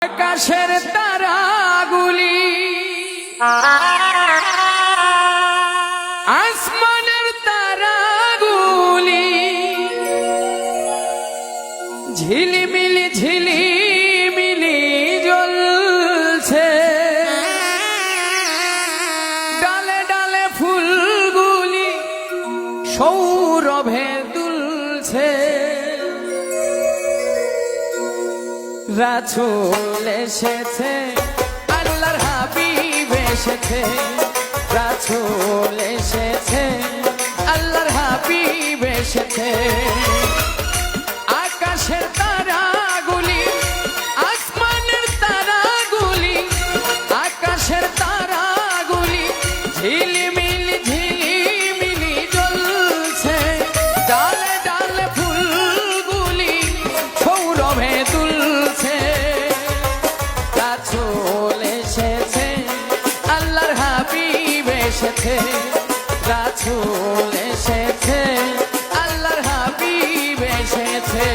আকাশের তারাগুলি আসমানের তারাগুলি ঝিলিমিলি ঝিলিমিলি জ্বলছে, ডালে ডালে ফুলগুলি সৌরভে দুলছে। রাসূল এসেছে, আল্লাহর হাবিব এসেছে। রাসূল এসেছে, আল্লাহর হাবিব এসেছে। আকাশের তারাগুলি আসমানের তারাগুলি, আকাশের তারাগুলি ঝিলিমিলি ঝিলিমিলি জ্বলছে, ডালে ডালে ফুলগুলি সৌরভে দুলছে। রাসূল এসেছে, আল্লাহর হাবিব এসেছে। রাসূল এসেছে, আল্লাহর হাবিব এসেছে।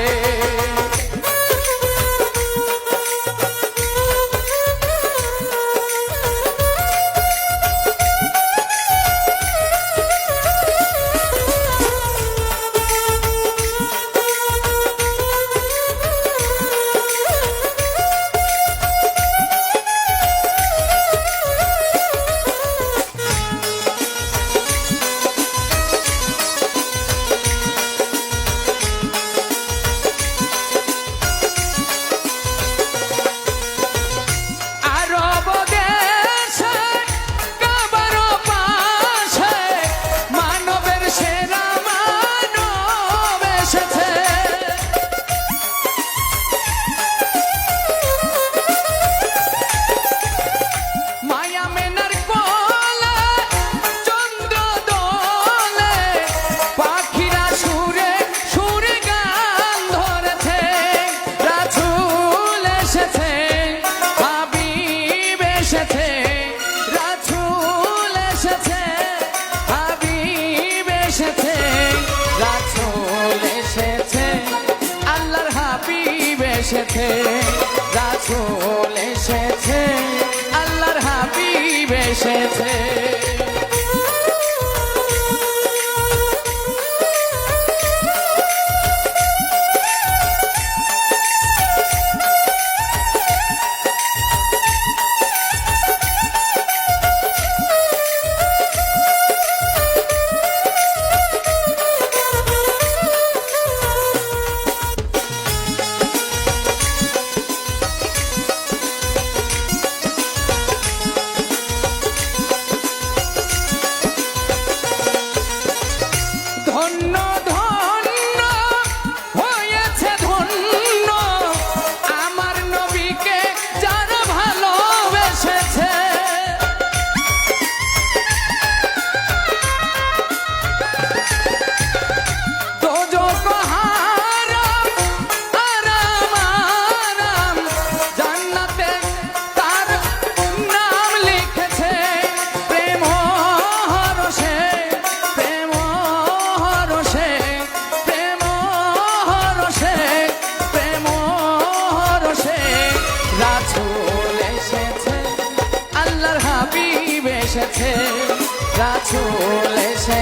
এসেছে, রাসূল এসেছে, আল্লাহর হাবিব এসেছে। ধন্য ধন্য হয়েছে ধন্য আমার নবীকে যারা ভালোবেসেছে। দোজখ হারাম আরাম আরাম, জান্নাতে তার নাম লিখেছে। প্রেম হরষে প্রেম হরষে প্রেম হরষে প্রেম হরষে রাসূল এসেছে, আল্লাহর হাবিব এসেছে। রাসূল এসেছে,